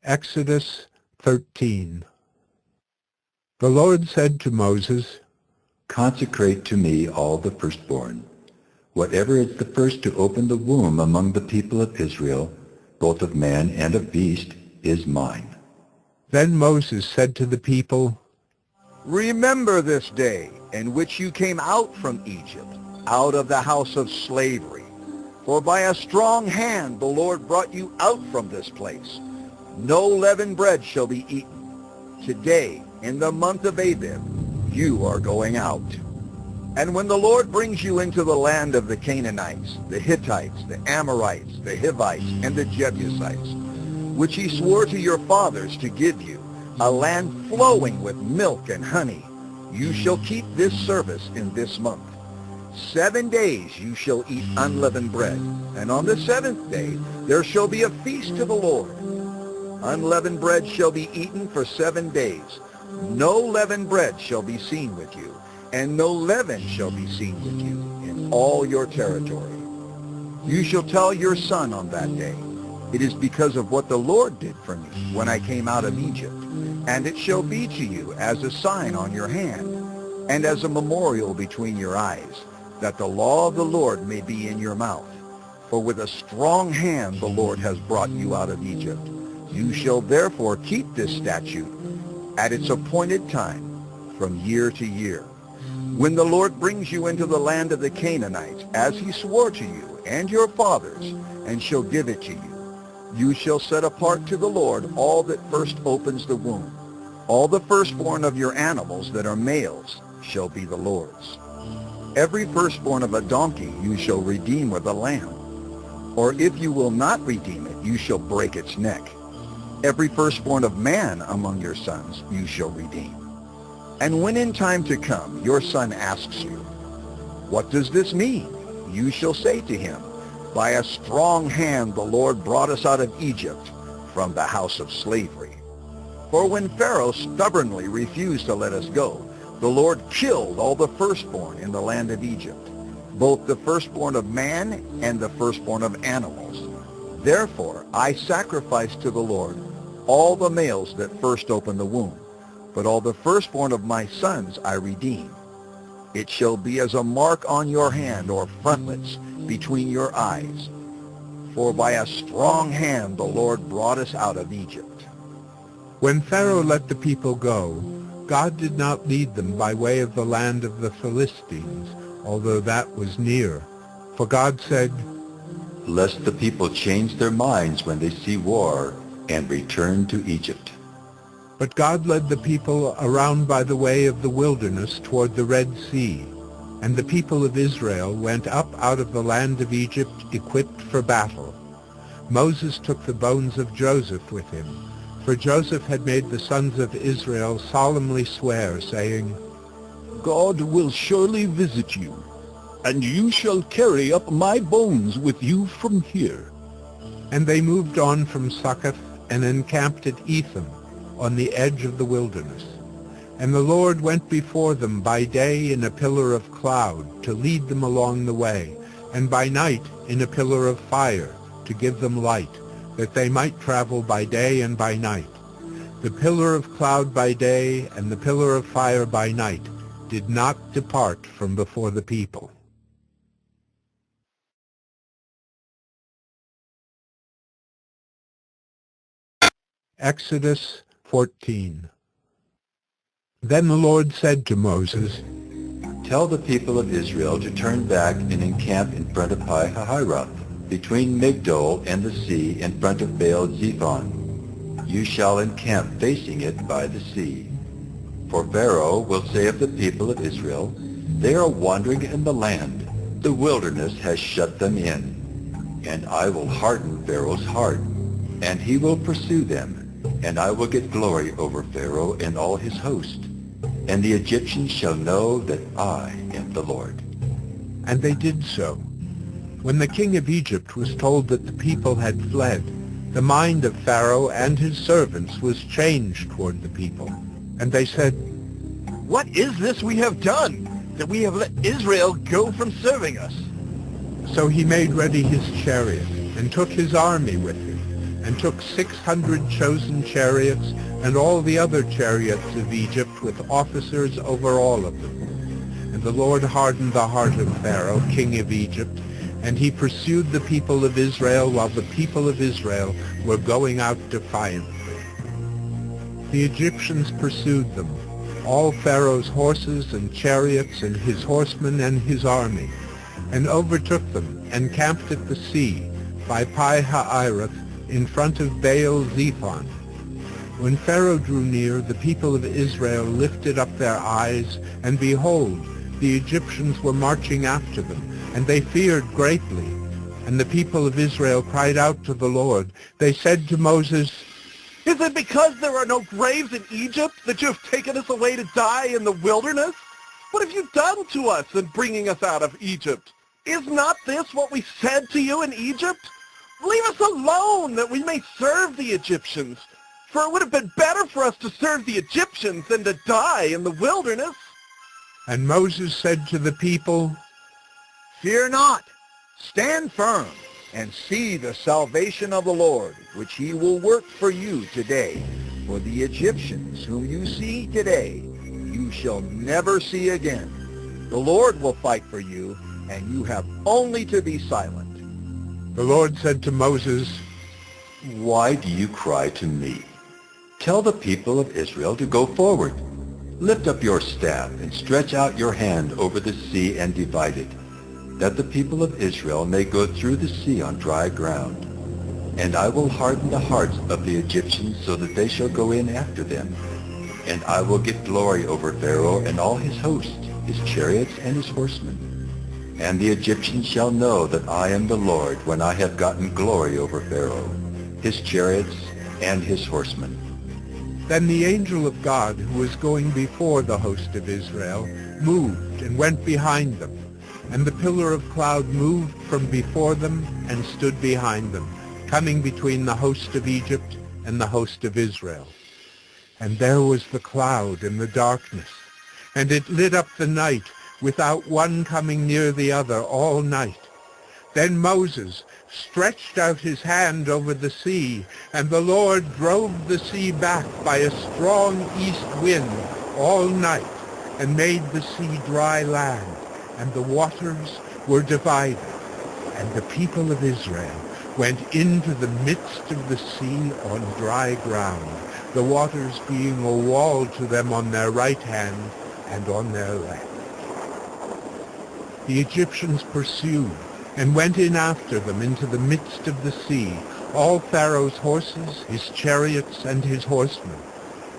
Exodus 13. The Lord said to Moses, Consecrate to me all the firstborn. Whatever is the first to open the womb among the people of Israel, both of man and of beast, is mine. Then Moses said to the people, Remember this day in which you came out from Egypt, out of the house of slavery. For by a strong hand the Lord brought you out from this place. No leavened bread shall be eaten. Today, in the month of Abib, you are going out. And when the Lord brings you into the land of the Canaanites, the Hittites, the Amorites, the Hivites, and the Jebusites, which he swore to your fathers to give you, a land flowing with milk and honey, you shall keep this service in this month. 7 days you shall eat unleavened bread, and on the seventh day there shall be a feast to the Lord. Unleavened bread shall be eaten for 7 days. No leavened bread shall be seen with you, and no leaven shall be seen with you in all your territory. You shall tell your son on that day, it is because of what the Lord did for me when I came out of Egypt. And it shall be to you as a sign on your hand, and as a memorial between your eyes, that the law of the Lord may be in your mouth. For with a strong hand the Lord has brought you out of Egypt. You shall therefore keep this statute at its appointed time from year to year. When the Lord brings you into the land of the Canaanites, as he swore to you and your fathers, and shall give it to you, you shall set apart to the Lord all that first opens the womb. All the firstborn of your animals that are males shall be the Lord's. Every firstborn of a donkey you shall redeem with a lamb. Or if you will not redeem it, you shall break its neck. Every firstborn of man among your sons you shall redeem. And when in time to come your son asks you, What does this mean? You shall say to him, By a strong hand the Lord brought us out of Egypt from the house of slavery. For when Pharaoh stubbornly refused to let us go, the Lord killed all the firstborn in the land of Egypt, both the firstborn of man and the firstborn of animals. Therefore I sacrificed to the Lord all the males that first open the womb, but all the firstborn of my sons I redeem. It shall be as a mark on your hand or frontlets between your eyes. For by a strong hand the Lord brought us out of Egypt. When Pharaoh let the people go, God did not lead them by way of the land of the Philistines, although that was near. For God said, Lest the people change their minds when they see war, and return to Egypt. But God led the people around by the way of the wilderness toward the Red Sea, and the people of Israel went up out of the land of Egypt equipped for battle. Moses took the bones of Joseph with him, for Joseph had made the sons of Israel solemnly swear, saying, God will surely visit you, and you shall carry up my bones with you from here. And they moved on from Succoth and encamped at Etham, on the edge of the wilderness. And the Lord went before them by day in a pillar of cloud to lead them along the way, and by night in a pillar of fire to give them light, that they might travel by day and by night. The pillar of cloud by day and the pillar of fire by night did not depart from before the people. Exodus 14. Then the Lord said to Moses, Tell the people of Israel to turn back and encamp in front of Pi-hahiroth, between Migdol and the sea, in front of Baal-zephon. You shall encamp facing it by the sea. For Pharaoh will say of the people of Israel, They are wandering in the land. The wilderness has shut them in. And I will harden Pharaoh's heart, and he will pursue them. And I will get glory over Pharaoh and all his host. And the Egyptians shall know that I am the Lord. And they did so. When the king of Egypt was told that the people had fled, the mind of Pharaoh and his servants was changed toward the people. And they said, What is this we have done, that we have let Israel go from serving us? So he made ready his chariot and took his army with him. and took 600 chosen chariots and all the other chariots of Egypt with officers over all of them. And the Lord hardened the heart of Pharaoh, king of Egypt, and he pursued the people of Israel while the people of Israel were going out defiantly. The Egyptians pursued them, all Pharaoh's horses and chariots and his horsemen and his army, and overtook them and camped at the sea by Pi-hahiroth in front of Baal-zephon. When Pharaoh drew near, the people of Israel lifted up their eyes, and behold, the Egyptians were marching after them, and they feared greatly. And the people of Israel cried out to the Lord. They said to Moses, "Is it because there are no graves in Egypt that you have taken us away to die in the wilderness? What have you done to us in bringing us out of Egypt? Is not this what we said to you in Egypt? Leave us alone that we may serve the Egyptians. For it would have been better for us to serve the Egyptians than to die in the wilderness." And Moses said to the people, Fear not, stand firm, and see the salvation of the Lord, which he will work for you today. For the Egyptians whom you see today, you shall never see again. The Lord will fight for you, and you have only to be silent. The Lord said to Moses, Why do you cry to me? Tell the people of Israel to go forward. Lift up your staff and stretch out your hand over the sea and divide it, that the people of Israel may go through the sea on dry ground. And I will harden the hearts of the Egyptians so that they shall go in after them. And I will get glory over Pharaoh and all his host, his chariots and his horsemen. And the Egyptians shall know that I am the Lord when I have gotten glory over Pharaoh, his chariots and his horsemen. Then the angel of God, who was going before the host of Israel, moved and went behind them. And the pillar of cloud moved from before them and stood behind them, coming between the host of Egypt and the host of Israel. And there was the cloud in the darkness, and it lit up the night, without one coming near the other all night. Then Moses stretched out his hand over the sea, and the Lord drove the sea back by a strong east wind all night, and made the sea dry land, and the waters were divided. And the people of Israel went into the midst of the sea on dry ground, the waters being a wall to them on their right hand and on their left. The Egyptians pursued and went in after them into the midst of the sea, all Pharaoh's horses, his chariots, and his horsemen.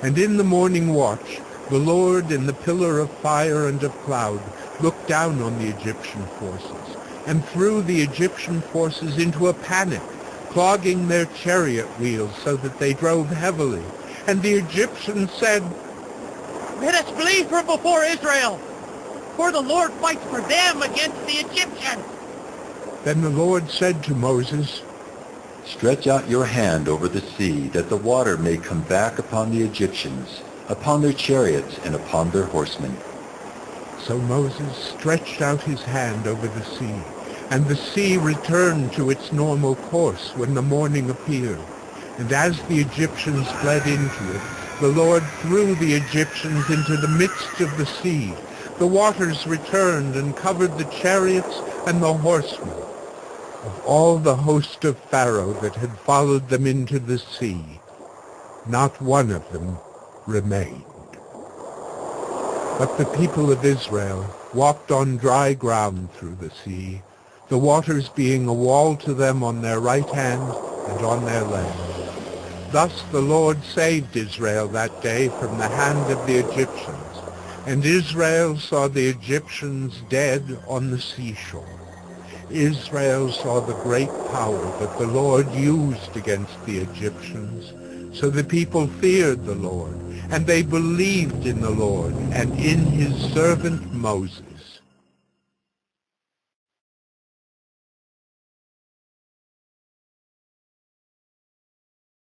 And in the morning watch, the Lord in the pillar of fire and of cloud looked down on the Egyptian forces, and threw the Egyptian forces into a panic, clogging their chariot wheels so that they drove heavily. And the Egyptians said, "Let us flee from before Israel, for the Lord fights for them against the Egyptians." Then the Lord said to Moses, Stretch out your hand over the sea, that the water may come back upon the Egyptians, upon their chariots and upon their horsemen. So Moses stretched out his hand over the sea, and the sea returned to its normal course when the morning appeared. And as the Egyptians fled into it, the Lord threw the Egyptians into the midst of the sea. The waters returned and covered the chariots and the horsemen. Of all the host of Pharaoh that had followed them into the sea, not one of them remained. But the people of Israel walked on dry ground through the sea, the waters being a wall to them on their right hand and on their left. Thus the Lord saved Israel that day from the hand of the Egyptians, and Israel saw the Egyptians dead on the seashore. Israel saw the great power that the Lord used against the Egyptians. So the people feared the Lord, and they believed in the Lord and in his servant Moses.